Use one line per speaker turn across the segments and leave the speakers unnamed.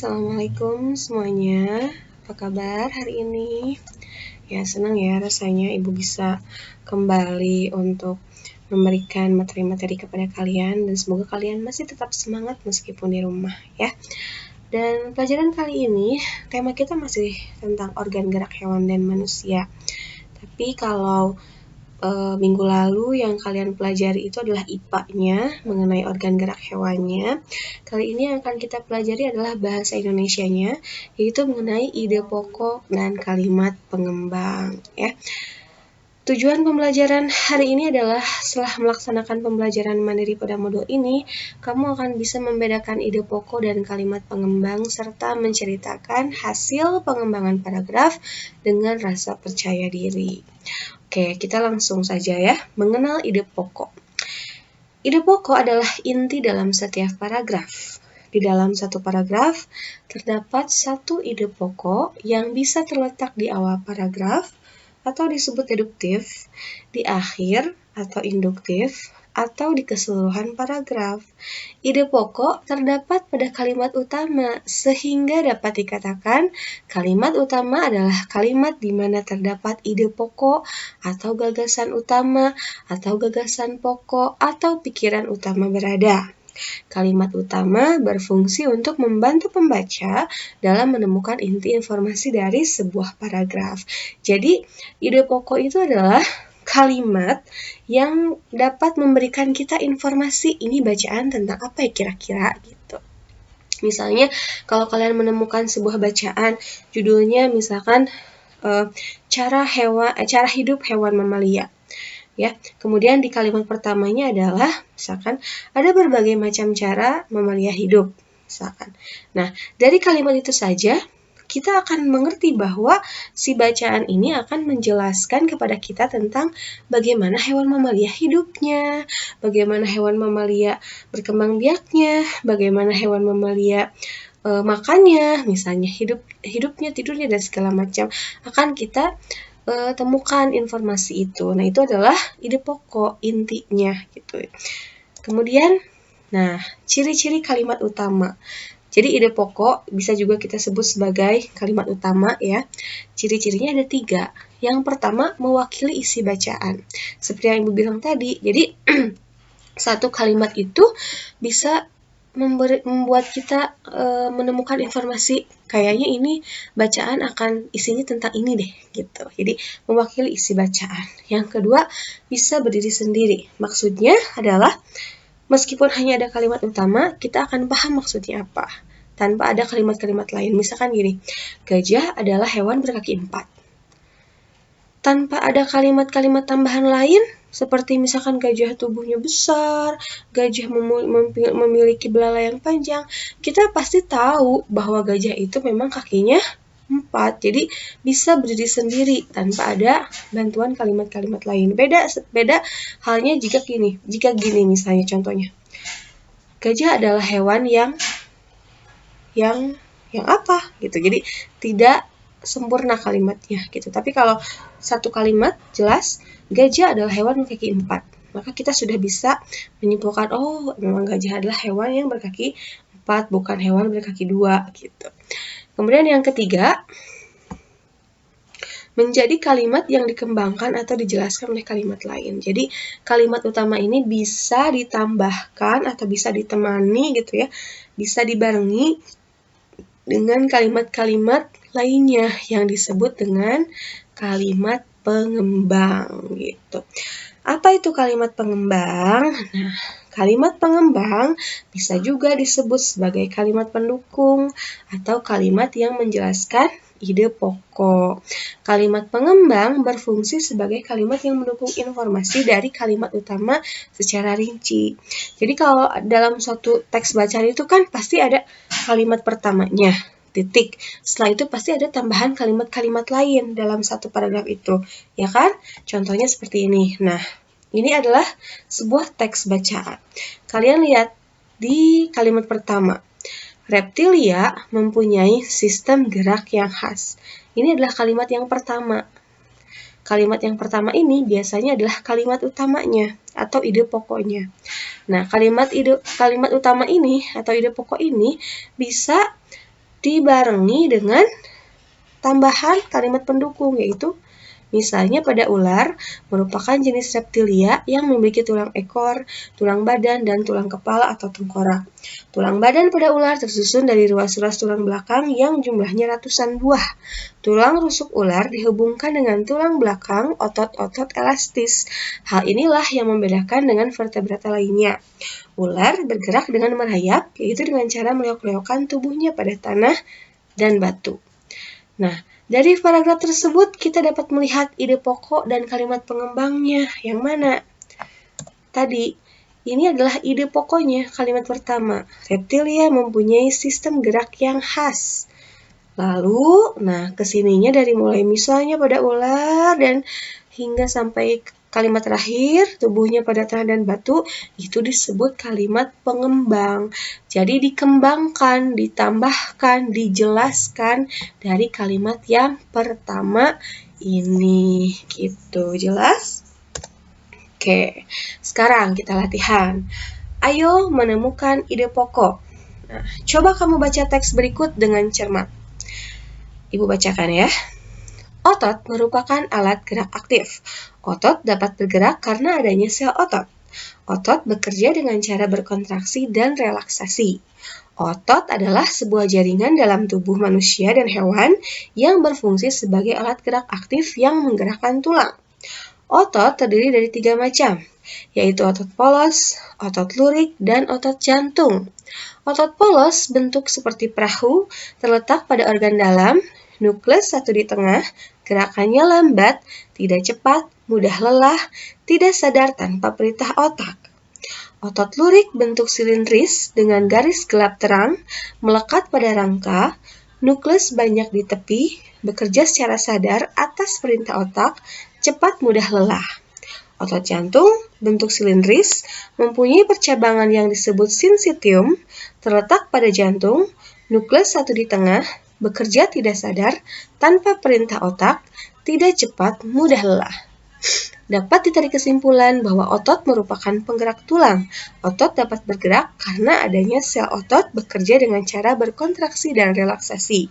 Assalamualaikum semuanya. Apa kabar hari ini? Ya, senang ya rasanya Ibu bisa kembali untuk memberikan materi-materi kepada kalian dan semoga kalian masih tetap semangat meskipun di rumah ya. Dan pelajaran kali ini tema kita masih tentang organ gerak hewan dan manusia. Tapi kalau minggu lalu yang kalian pelajari itu adalah IPA-nya mengenai organ gerak hewannya. Kali ini yang akan kita pelajari adalah bahasa Indonesianya, yaitu mengenai ide pokok dan kalimat pengembang ya. Tujuan pembelajaran hari ini adalah setelah melaksanakan pembelajaran mandiri pada modul ini, kamu akan bisa membedakan ide pokok dan kalimat pengembang serta menceritakan hasil pengembangan paragraf dengan rasa percaya diri. Oke, kita langsung saja ya, mengenal ide pokok. Ide pokok adalah inti dalam setiap paragraf. Di dalam satu paragraf, terdapat satu ide pokok yang bisa terletak di awal paragraf, atau disebut deduktif, di akhir atau induktif, atau di keseluruhan paragraf. Ide pokok terdapat pada kalimat utama, sehingga dapat dikatakan kalimat utama adalah kalimat di mana terdapat ide pokok, atau gagasan utama, atau gagasan pokok, atau pikiran utama berada. Kalimat utama berfungsi untuk membantu pembaca dalam menemukan inti informasi dari sebuah paragraf. Jadi, ide pokok itu adalah kalimat yang dapat memberikan kita informasi ini bacaan tentang apa ya kira-kira gitu. Misalnya, kalau kalian menemukan sebuah bacaan, judulnya misalkan cara hidup hewan mamalia. Ya, kemudian di kalimat pertamanya adalah misalkan ada berbagai macam cara mamalia hidup, misalkan. Nah, dari kalimat itu saja kita akan mengerti bahwa si bacaan ini akan menjelaskan kepada kita tentang bagaimana hewan mamalia hidupnya, bagaimana hewan mamalia berkembang biaknya, bagaimana hewan mamalia makannya, misalnya hidupnya, tidurnya, dan segala macam akan kita temukan informasi itu. Nah, itu adalah ide pokok intinya gitu. Kemudian, nah, ciri-ciri kalimat utama. Jadi ide pokok bisa juga kita sebut sebagai kalimat utama ya. Ciri-cirinya ada 3. Yang pertama, mewakili isi bacaan. Seperti yang Ibu bilang tadi, jadi satu kalimat itu bisa membuat kita menemukan informasi kayaknya ini bacaan akan isinya tentang ini deh gitu. Jadi mewakili isi bacaan. Yang kedua, bisa berdiri sendiri. Maksudnya adalah meskipun hanya ada kalimat utama, kita akan paham maksudnya apa tanpa ada kalimat-kalimat lain. Misalkan gini, gajah adalah hewan berkaki 4. Tanpa ada kalimat-kalimat tambahan lain, seperti misalkan gajah tubuhnya besar, gajah memiliki belalai yang panjang, kita pasti tahu bahwa gajah itu memang kakinya 4. Jadi bisa berdiri sendiri tanpa ada bantuan kalimat-kalimat lain. Beda halnya jika gini misalnya contohnya. Gajah adalah hewan yang apa gitu. Jadi tidak sempurna kalimatnya gitu. Tapi kalau satu kalimat jelas gajah adalah hewan berkaki 4, maka kita sudah bisa menyimpulkan oh memang gajah adalah hewan yang berkaki 4 bukan hewan berkaki 2 gitu. Kemudian yang ketiga, menjadi kalimat yang dikembangkan atau dijelaskan oleh kalimat lain. Jadi kalimat utama ini bisa ditambahkan atau bisa ditemani gitu ya, bisa dibarengi dengan kalimat-kalimat lainnya yang disebut dengan kalimat pengembang gitu. Apa itu kalimat pengembang? Nah, kalimat pengembang bisa juga disebut sebagai kalimat pendukung atau kalimat yang menjelaskan ide pokok. Kalimat pengembang berfungsi sebagai kalimat yang mendukung informasi dari kalimat utama secara rinci. Jadi kalau dalam suatu teks bacaan itu kan pasti ada kalimat pertamanya, titik. Setelah itu pasti ada tambahan kalimat-kalimat lain dalam satu paragraf itu, ya kan? Contohnya seperti ini. Nah, ini adalah sebuah teks bacaan. Kalian lihat di kalimat pertama. Reptilia mempunyai sistem gerak yang khas. Ini adalah kalimat yang pertama. Kalimat yang pertama ini biasanya adalah kalimat utamanya atau ide pokoknya. Nah, kalimat utama ini atau ide pokok ini bisa dibarengi dengan tambahan kalimat pendukung, yaitu misalnya pada ular merupakan jenis reptilia yang memiliki tulang ekor, tulang badan, dan tulang kepala atau tengkorak. Tulang badan pada ular tersusun dari ruas-ruas tulang belakang yang jumlahnya ratusan buah. Tulang rusuk ular dihubungkan dengan tulang belakang otot-otot elastis. Hal inilah yang membedakan dengan vertebrata lainnya. Ular bergerak dengan merayap, yaitu dengan cara meleok-leokkan tubuhnya pada tanah dan batu. Nah, dari paragraf tersebut kita dapat melihat ide pokok dan kalimat pengembangnya. Yang mana? Tadi, ini adalah ide pokoknya, kalimat pertama. Reptilia mempunyai sistem gerak yang khas. Lalu, kesininya dari mulai misalnya pada ular dan hingga sampai kalimat terakhir, tubuhnya pada tanah dan batu, itu disebut kalimat pengembang. Jadi dikembangkan, ditambahkan, dijelaskan dari kalimat yang pertama ini. Gitu, jelas? Oke, sekarang kita latihan. Ayo menemukan ide pokok. Nah, coba kamu baca teks berikut dengan cermat. Ibu bacakan ya. Otot merupakan alat gerak aktif. Otot dapat bergerak karena adanya sel otot. Otot bekerja dengan cara berkontraksi dan relaksasi. Otot adalah sebuah jaringan dalam tubuh manusia dan hewan yang berfungsi sebagai alat gerak aktif yang menggerakkan tulang. Otot terdiri dari 3 macam, yaitu otot polos, otot lurik, dan otot jantung. Otot polos bentuk seperti perahu, terletak pada organ dalam, nukleus satu di tengah, gerakannya lambat, tidak cepat, mudah lelah, tidak sadar tanpa perintah otak. Otot lurik bentuk silindris dengan garis gelap terang, melekat pada rangka, nukleus banyak di tepi, bekerja secara sadar atas perintah otak, cepat mudah lelah. Otot jantung bentuk silindris, mempunyai percabangan yang disebut sinsitium, terletak pada jantung, nukleus satu di tengah, bekerja tidak sadar, tanpa perintah otak, tidak cepat, mudah lelah. Dapat ditarik kesimpulan bahwa otot merupakan penggerak tulang. Otot dapat bergerak karena adanya sel otot bekerja dengan cara berkontraksi dan relaksasi.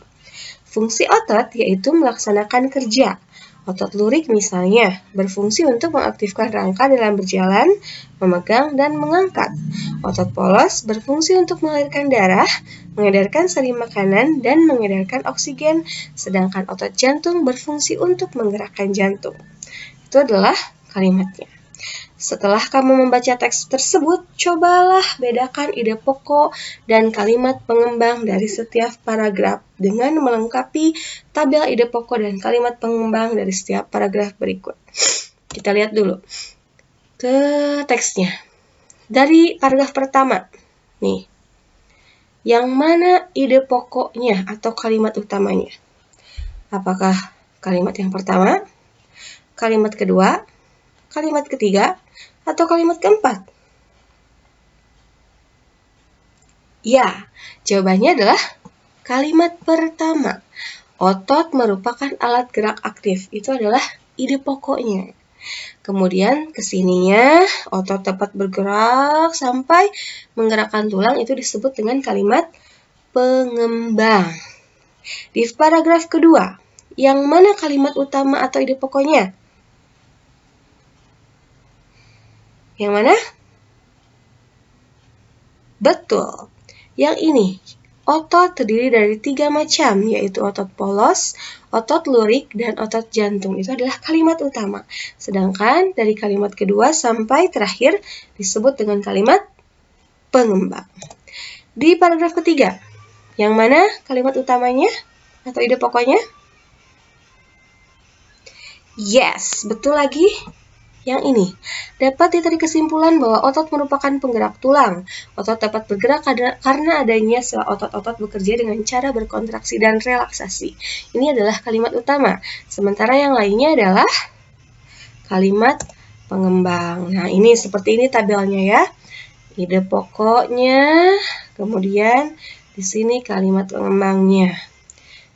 Fungsi otot yaitu melaksanakan kerja. Otot lurik misalnya berfungsi untuk mengaktifkan rangka dalam berjalan, memegang, dan mengangkat. Otot polos berfungsi untuk mengalirkan darah, mengedarkan sari makanan, dan mengedarkan oksigen, sedangkan otot jantung berfungsi untuk menggerakkan jantung. Itu adalah kalimatnya. Setelah kamu membaca teks tersebut, cobalah bedakan ide pokok dan kalimat pengembang dari setiap paragraf dengan melengkapi tabel ide pokok dan kalimat pengembang dari setiap paragraf berikut. Kita lihat dulu ke teksnya. Dari paragraf pertama, nih, yang mana ide pokoknya atau kalimat utamanya? Apakah kalimat yang pertama, kalimat kedua, kalimat ketiga, atau kalimat keempat? Ya, jawabannya adalah kalimat pertama. Otot merupakan alat gerak aktif. Itu adalah ide pokoknya. Kemudian kesininya otot dapat bergerak sampai menggerakkan tulang, itu disebut dengan kalimat pengembang. Di paragraf kedua, yang mana kalimat utama atau ide pokoknya? Yang mana? Betul. Yang ini, otot terdiri dari 3 macam, yaitu otot polos, otot lurik, dan otot jantung. Itu adalah kalimat utama. Sedangkan dari kalimat kedua sampai terakhir disebut dengan kalimat pengembang. Di paragraf ketiga, yang mana kalimat utamanya atau ide pokoknya? Yes, betul lagi. Yang ini, dapat ditarik kesimpulan bahwa otot merupakan penggerak tulang. Otot dapat bergerak karena adanya sel otot-otot bekerja dengan cara berkontraksi dan relaksasi. Ini adalah kalimat utama. Sementara yang lainnya adalah kalimat pengembang. Nah, ini seperti ini tabelnya ya. Ide pokoknya, kemudian di sini kalimat pengembangnya.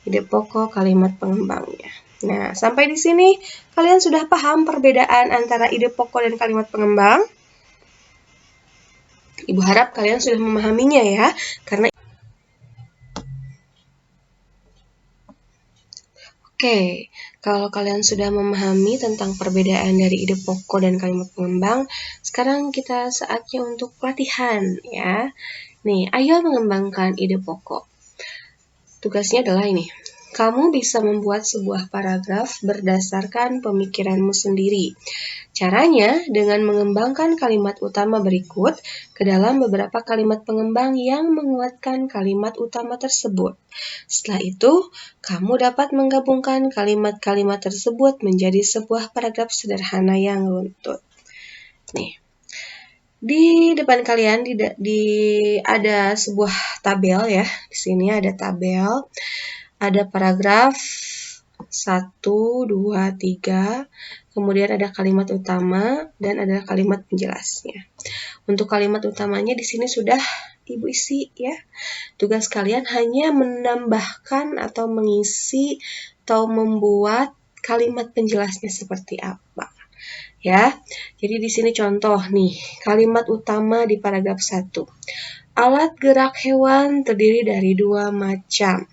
Ide pokok, kalimat pengembangnya. Nah, sampai di sini kalian sudah paham perbedaan antara ide pokok dan kalimat pengembang? Ibu harap kalian sudah memahaminya ya, karena Oke, kalau kalian sudah memahami tentang perbedaan dari ide pokok dan kalimat pengembang, sekarang kita saatnya untuk latihan ya. Nih, ayo mengembangkan ide pokok. Tugasnya adalah ini. Kamu bisa membuat sebuah paragraf berdasarkan pemikiranmu sendiri. Caranya dengan mengembangkan kalimat utama berikut ke dalam beberapa kalimat pengembang yang menguatkan kalimat utama tersebut. Setelah itu, kamu dapat menggabungkan kalimat-kalimat tersebut menjadi sebuah paragraf sederhana yang runtut. Nih, di depan kalian ada sebuah tabel ya. Di sini ada tabel. Ada paragraf 1, 2, 3, kemudian ada kalimat utama dan ada kalimat penjelasnya. Untuk kalimat utamanya di sini sudah Ibu isi ya. Tugas kalian hanya menambahkan atau mengisi atau membuat kalimat penjelasnya seperti apa. Ya. Jadi di sini contoh nih, kalimat utama di paragraf 1. Alat gerak hewan terdiri dari 2 macam.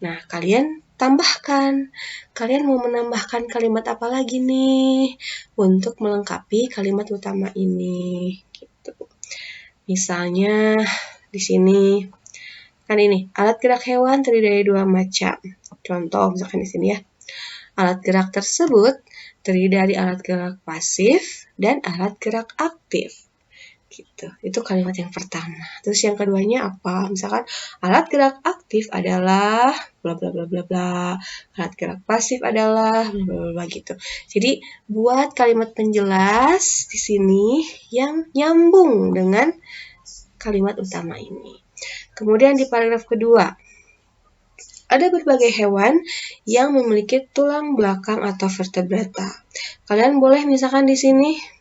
Nah, kalian tambahkan. Kalian mau menambahkan kalimat apa lagi nih untuk melengkapi kalimat utama ini gitu. Misalnya di sini kan ini, alat gerak hewan terdiri dari 2 macam. Contoh misalkan di sini ya. Alat gerak tersebut terdiri dari alat gerak pasif dan alat gerak aktif. Gitu. Itu kalimat yang pertama. Terus yang keduanya apa? Misalkan alat gerak aktif adalah bla bla bla bla bla. Alat gerak pasif adalah bla bla bla gitu. Jadi buat kalimat penjelas di sini yang nyambung dengan kalimat utama ini. Kemudian di paragraf kedua, ada berbagai hewan yang memiliki tulang belakang atau vertebrata. Kalian boleh misalkan di sini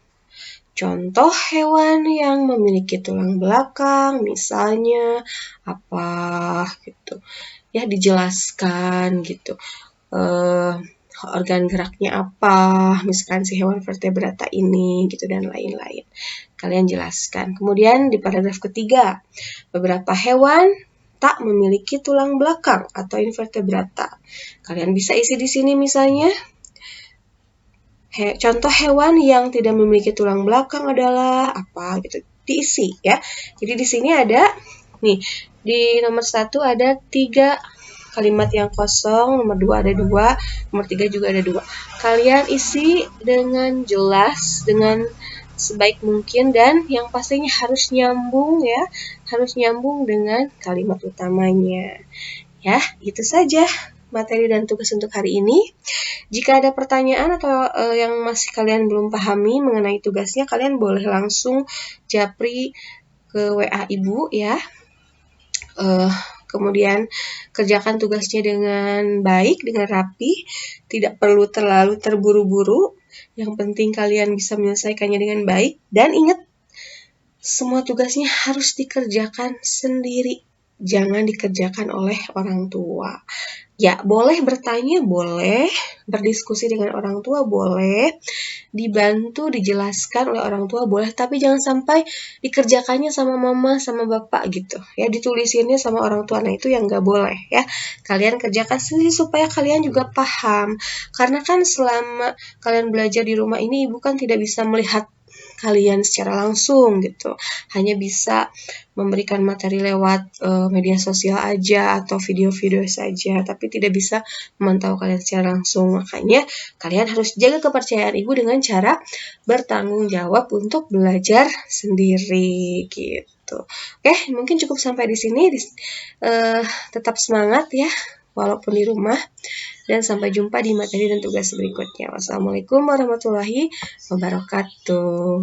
contoh hewan yang memiliki tulang belakang, misalnya apa gitu. Ya, dijelaskan gitu. Organ geraknya apa, misalkan si hewan vertebrata ini gitu dan lain-lain. Kalian jelaskan. Kemudian di paragraf ketiga, beberapa hewan tak memiliki tulang belakang atau invertebrata. Kalian bisa isi di sini misalnya contoh hewan yang tidak memiliki tulang belakang adalah apa gitu, diisi ya. Jadi di sini ada nih di nomor 1 ada 3 kalimat yang kosong, nomor 2 ada 2, nomor 3 juga ada 2. Kalian isi dengan jelas, dengan sebaik mungkin dan yang pastinya harus nyambung ya, harus nyambung dengan kalimat utamanya. Ya, itu saja materi dan tugas untuk hari ini. Jika ada pertanyaan atau yang masih kalian belum pahami mengenai tugasnya, kalian boleh langsung japri ke WA Ibu ya. Kemudian kerjakan tugasnya dengan baik, dengan rapi, tidak perlu terlalu terburu-buru. Yang penting kalian bisa menyelesaikannya dengan baik. Dan ingat, semua tugasnya harus dikerjakan sendiri. Jangan dikerjakan oleh orang tua. Ya, boleh bertanya, boleh. Berdiskusi dengan orang tua, boleh. Dibantu, dijelaskan oleh orang tua, boleh. Tapi jangan sampai dikerjakannya sama mama, sama bapak gitu. Ya, ditulisinnya sama orang tua. Nah, itu yang nggak boleh ya. Kalian kerjakan sendiri supaya kalian juga paham. Karena kan selama kalian belajar di rumah ini, Ibu kan tidak bisa melihat kalian secara langsung gitu. Hanya bisa memberikan materi lewat media sosial aja atau video-video saja, tapi tidak bisa memantau kalian secara langsung. Makanya kalian harus jaga kepercayaan Ibu dengan cara bertanggung jawab untuk belajar sendiri gitu. Oke, mungkin cukup sampai di sini. Tetap semangat ya walaupun di rumah. Dan sampai jumpa di materi dan tugas berikutnya. Wassalamualaikum warahmatullahi wabarakatuh.